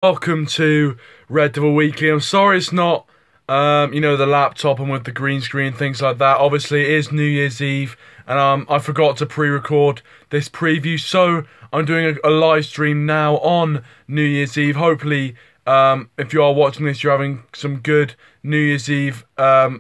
Welcome to Red Devil Weekly. I'm sorry it's not, the laptop and with the green screen, things like that. Obviously, it is New Year's Eve, and I forgot to pre-record this preview, so I'm doing a live stream now on New Year's Eve. Hopefully, if you are watching this, you're having some good New Year's Eve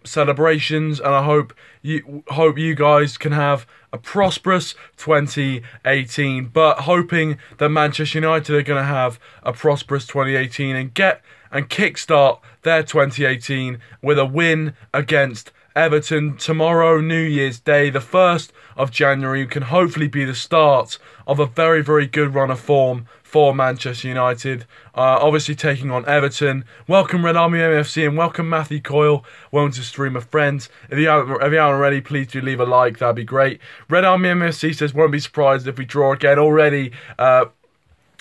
celebrations, and I hope you guys can have a prosperous 2018, but hoping that Manchester United are going to have a prosperous 2018 and kickstart their 2018 with a win against Everton tomorrow, New Year's Day, the 1st of January, can hopefully be the start of a very, very good run of form for Manchester United. Obviously taking on Everton. Welcome Red Army MFC and welcome Matthew Coyle. Welcome to Stream of Friends. If you haven't already, please do leave a like, that'd be great. Red Army MFC says, won't be surprised if we draw again already.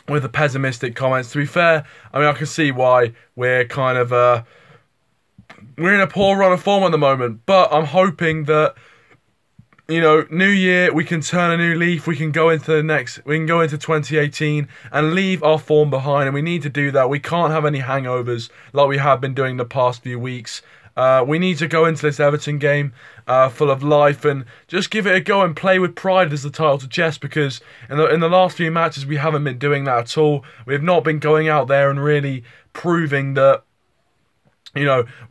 With the pessimistic comments. To be fair, I mean, I can see why we're kind of we're in a poor run of form at the moment, but I'm hoping that, New Year, we can turn a new leaf, we can go into 2018 and leave our form behind, and we need to do that. We can't have any hangovers like we have been doing the past few weeks. We need to go into this Everton game full of life and just give it a go and play with pride, as the title suggests, because in the last few matches we haven't been doing that at all. We have not been going out there and really proving that, we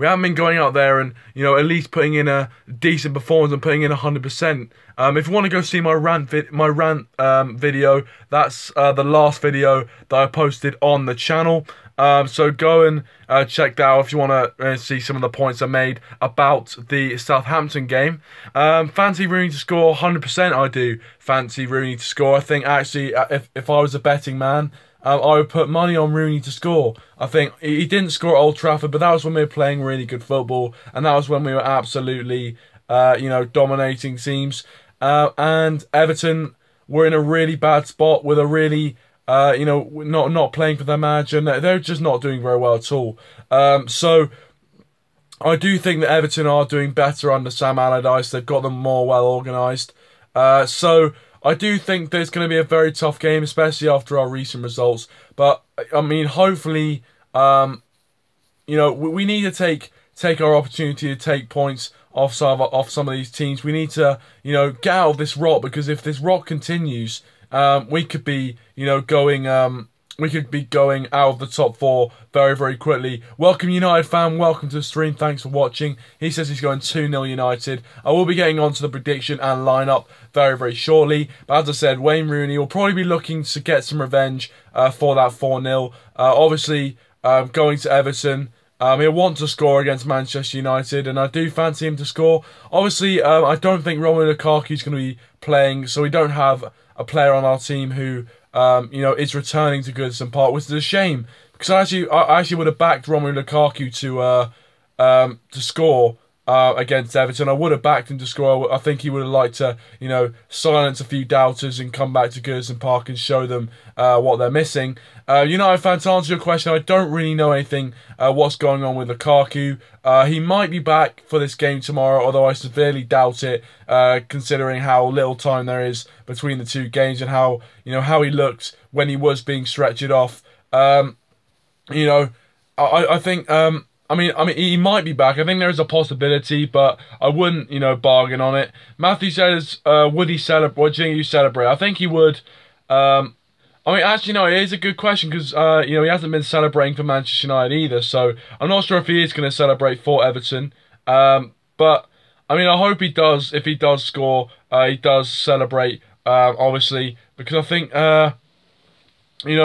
haven't been going out there and, at least putting in a decent performance and putting in 100%. If you want to go see my rant video, that's the last video that I posted on the channel. So go and check that out if you want to see some of the points I made about the Southampton game. Fancy Rooney to score, 100% I do fancy Rooney to score. I think actually if I was a betting man, I would put money on Rooney to score. I think he didn't score at Old Trafford, but that was when we were playing really good football, and that was when we were absolutely, dominating teams. And Everton were in a really bad spot with a really, not playing for their manager. They're just not doing very well at all. So I do think that Everton are doing better under Sam Allardyce. They've got them more well organised. So I do think there's going to be a very tough game, especially after our recent results. But, I mean, hopefully, we need to take our opportunity to take points off some of these teams. We need to, get out of this rot, because if this rot continues, we could be, going out of the top four very, very quickly. Welcome, United fan. Welcome to the stream. Thanks for watching. He says he's going 2-0 United. I will be getting on to the prediction and lineup very, very shortly. But as I said, Wayne Rooney will probably be looking to get some revenge for that 4-0. Obviously, going to Everton. He'll want to score against Manchester United, and I do fancy him to score. Obviously, I don't think Romelu Lukaku is going to be playing, so we don't have a player on our team who is returning to Goodison Park, which is a shame, because I actually would have backed Romelu Lukaku to score against Everton. I would have backed him to score. I think he would have liked to, silence a few doubters and come back to Goodison Park and show them what they're missing. United fans, to answer your question, I don't really know anything what's going on with Lukaku. He might be back for this game tomorrow, although I severely doubt it, considering how little time there is between the two games and how he looked when he was being stretchered off. I think. I mean, he might be back. I think there is a possibility, but I wouldn't, bargain on it. Matthew says, would he celebrate? What do you think you celebrate? I think he would. Actually, no, it is a good question, because, he hasn't been celebrating for Manchester United either, so I'm not sure if he is going to celebrate for Everton. But, I mean, I hope he does. If he does score, he does celebrate, obviously, because I think, he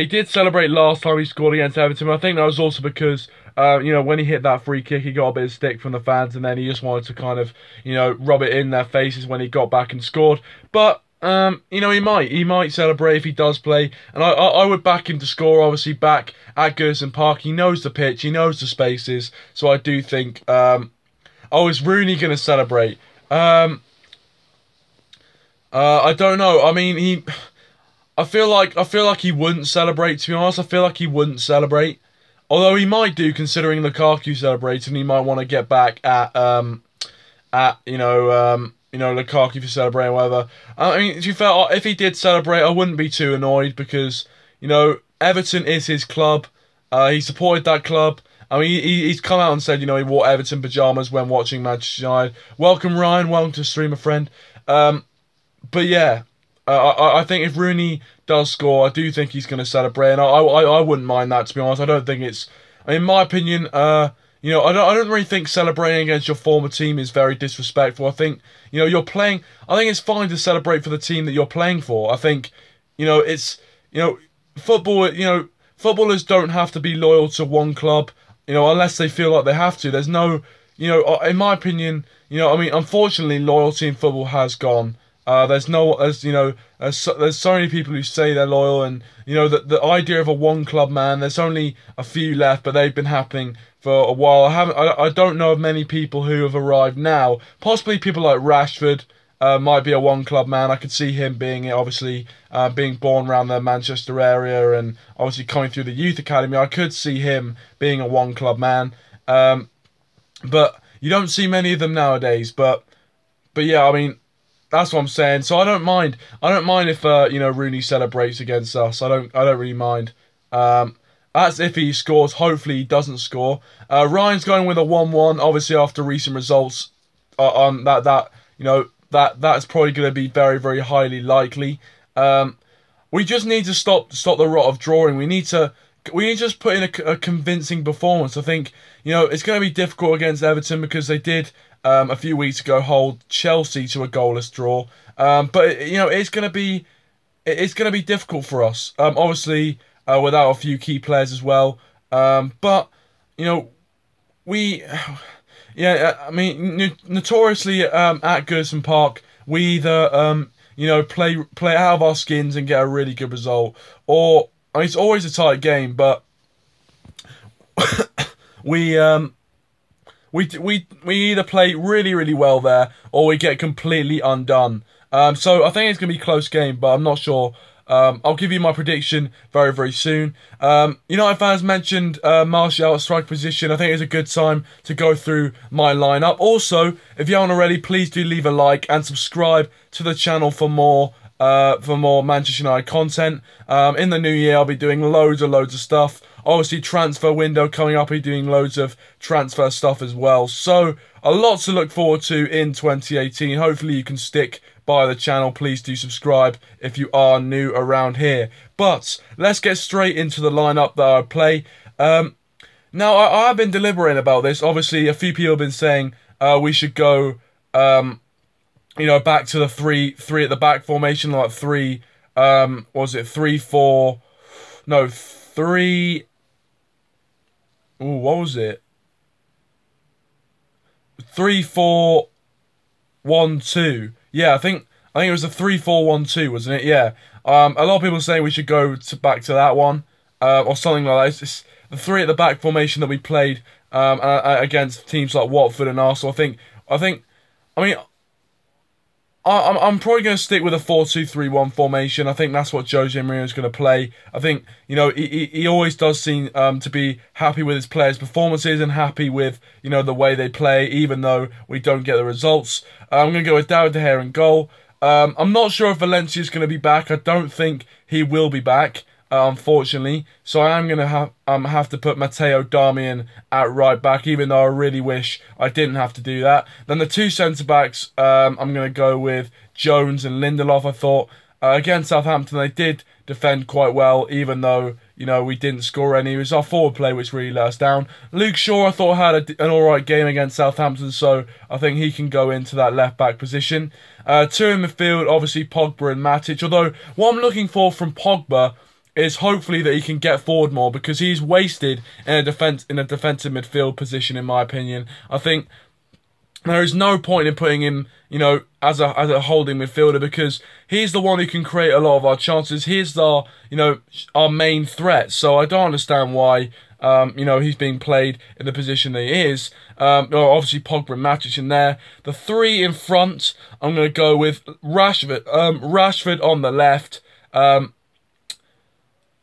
did celebrate last time he scored against Everton, but I think that was also because, when he hit that free kick, he got a bit of stick from the fans, and then he just wanted to kind of, rub it in their faces when he got back and scored. But, he might celebrate if he does play, and I would back him to score, obviously, back at Goodison Park. He knows the pitch, he knows the spaces, so I do think, is Rooney going to celebrate? I don't know. I mean, I feel like he wouldn't celebrate, to be honest. I feel like he wouldn't celebrate. Although he might do, considering Lukaku celebrates, and he might want to get back at Lukaku for celebrating, whatever. I mean, to be fair, if he did celebrate, I wouldn't be too annoyed, because, Everton is his club. He supported that club. I mean, he's come out and said, you know, he wore Everton pyjamas when watching Manchester United. Welcome, Ryan. Welcome to stream, my friend. But yeah, I think if Rooney does score, I do think he's going to celebrate, and I wouldn't mind that, to be honest. I don't think it's, in my opinion, you know, I don't really think celebrating against your former team is very disrespectful. I think, you know, you're playing. I think it's fine to celebrate for the team that you're playing for. I think, you know, it's, you know, football. You know, footballers don't have to be loyal to one club, you know, unless they feel like they have to. There's no, you know, in my opinion, you know, I mean, unfortunately, loyalty in football has gone. There's you know, there's so many people who say they're loyal, and you know, the idea of a one club man. There's only a few left, but they've been happening for a while. I don't know of many people who have arrived now. Possibly people like Rashford might be a one club man. I could see him being it, obviously, being born around the Manchester area and obviously coming through the youth academy. I could see him being a one club man. But you don't see many of them nowadays. But yeah, I mean, that's what I'm saying. So I don't mind. I don't mind if you know, Rooney celebrates against us. I don't really mind. That's if he scores. Hopefully he doesn't score. Ryan's going with a 1-1. Obviously after recent results, on that you know, that's probably going to be very, very highly likely. We just need to stop the rot of drawing. We need to just put in a convincing performance. I think, you know, it's going to be difficult against Everton because they did a few weeks ago hold Chelsea to a goalless draw. But you know, it's going to be difficult for us. Obviously without a few key players as well. But you know, I mean, notoriously at Goodison Park, we either you know, play out of our skins and get a really good result, or I mean, it's always a tight game, but we either play really, really well there, or we get completely undone. So I think it's going to be a close game, but I'm not sure. I'll give you my prediction very, very soon. United fans mentioned Martial at strike position. I think it's a good time to go through my lineup. Also, if you haven't already, please do leave a like and subscribe to the channel for more Manchester United content. In the new year, I'll be doing loads of stuff. Obviously, transfer window coming up. I'll be doing loads of transfer stuff as well. So, a lot to look forward to in 2018. Hopefully, you can stick by the channel. Please do subscribe if you are new around here. But let's get straight into the lineup that I play. Now, I've been deliberating about this. Obviously, a few people have been saying we should go, you know, back to the three at the back formation, like three. Was it 3-4? No, 3. Ooh, what was it? 3-4-1-2. Yeah, I think it was a 3-4-1-2, wasn't it? Yeah. A lot of people are saying we should go back to that one, or something like that. It's the 3 at the back formation that we played against teams like Watford and Arsenal. I mean, I'm probably going to stick with a 4-2-3-1 formation. I think that's what Jose Mourinho is going to play. I think, you know, he always does seem to be happy with his players' performances and happy with, you know, the way they play, even though we don't get the results. I'm going to go with David De Gea in goal. I'm not sure if Valencia is going to be back. I don't think he will be back, unfortunately. So I am going to have to put Matteo Darmian at right back, even though I really wish I didn't have to do that. Then the 2 centre-backs, I'm going to go with Jones and Lindelof. I thought against Southampton they did defend quite well, even though, you know, we didn't score any. It was our forward play which really let us down. Luke Shaw, I thought, had an alright game against Southampton, so I think he can go into that left-back position. 2 in midfield, obviously Pogba and Matic, although what I'm looking for from Pogba is hopefully that he can get forward more, because he's wasted in a defensive midfield position, in my opinion. I think there is no point in putting him, you know, as a holding midfielder, because he's the one who can create a lot of our chances. He's our, you know, our main threat. So I don't understand why, you know, he's being played in the position that he is. Obviously Pogba and Matic in there. The 3 in front, I'm going to go with Rashford. Rashford on the left.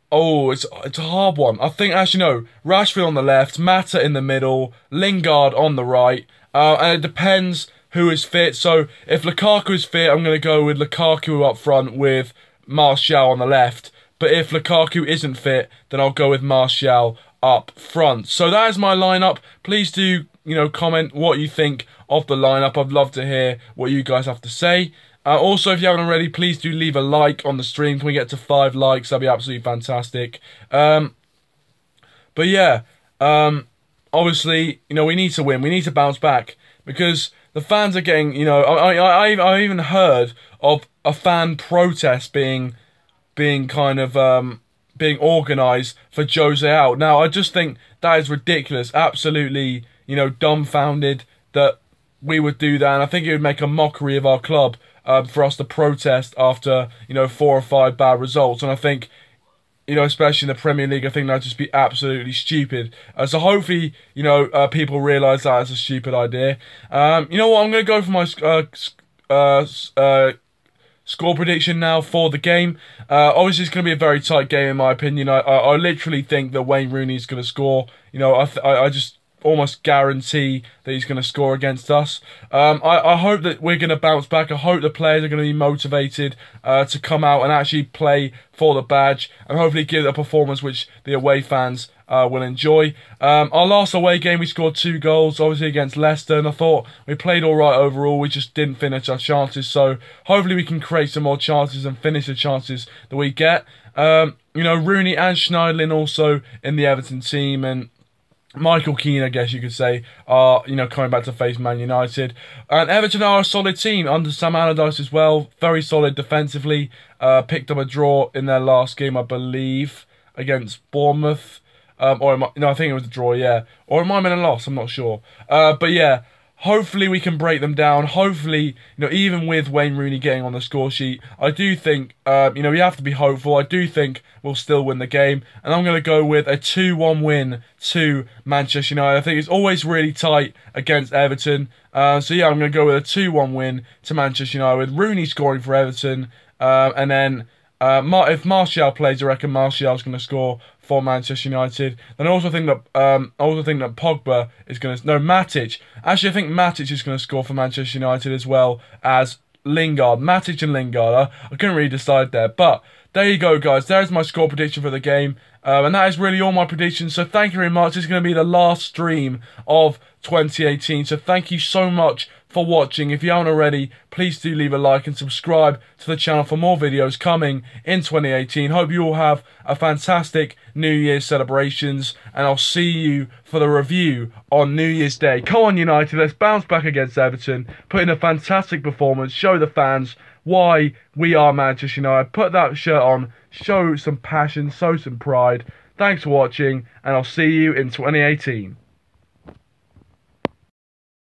Oh, it's a hard one. I think, actually, no. Rashford on the left, Mata in the middle, Lingard on the right. And it depends who is fit. So, if Lukaku is fit, I'm going to go with Lukaku up front with Martial on the left. But if Lukaku isn't fit, then I'll go with Martial up front. So that is my lineup. Please do, comment what you think of the lineup. I'd love to hear what you guys have to say. Also, if you haven't already, please do leave a like on the stream. Can we get to 5 likes? That'd be absolutely fantastic. But yeah, obviously, we need to win. We need to bounce back because the fans are getting, I even heard of a fan protest being kind of being organised for Jose out. Now, I just think that is ridiculous. Absolutely, dumbfounded that we would do that, and I think it would make a mockery of our club for us to protest after 4 or 5 bad results. And I think, especially in the Premier League, I think that'd just be absolutely stupid. So hopefully, people realise that is a stupid idea. You know what? I'm going to go for my score prediction now for the game. Obviously, it's going to be a very tight game in my opinion. I literally think that Wayne Rooney's going to score. I just almost guarantee that he's going to score against us. I hope that we're going to bounce back. I hope the players are going to be motivated to come out and actually play for the badge and hopefully give a performance which the away fans will enjoy. Our last away game, we scored 2 goals, obviously against Leicester, and I thought we played all right overall. We just didn't finish our chances, so hopefully we can create some more chances and finish the chances that we get. Rooney and Schneiderlin also in the Everton team, and Michael Keane, I guess you could say, are coming back to face Man United. And Everton are a solid team under Sam Allardyce as well. Very solid defensively. Picked up a draw in their last game, I believe, against Bournemouth. I think it was a draw, yeah. Or it might have been a loss, I'm not sure. But yeah, hopefully we can break them down. Hopefully, even with Wayne Rooney getting on the score sheet, I do think, we have to be hopeful. I do think we'll still win the game. And I'm going to go with a 2-1 win to Manchester United. I think it's always really tight against Everton. So yeah, I'm going to go with a 2-1 win to Manchester United with Rooney scoring for Everton. And then if Martial plays, I reckon Martial's going to score for Manchester United. And I also think that Pogba is going to... No, Matic. Actually, I think Matic is going to score for Manchester United as well as Lingard. Matic and Lingard. I couldn't really decide there. But there you go, guys. There's my score prediction for the game. And that is really all my predictions. So thank you very much. This is going to be the last stream of 2018. So thank you so much for watching. If you haven't already, please do leave a like and subscribe to the channel for more videos coming in 2018. Hope you all have a fantastic New Year's celebrations, and I'll see you for the review on New Year's Day. Come on, United, let's bounce back against Everton, put in a fantastic performance, show the fans why we are Manchester United. Put that shirt on, show some passion, show some pride. Thanks for watching, and I'll see you in 2018.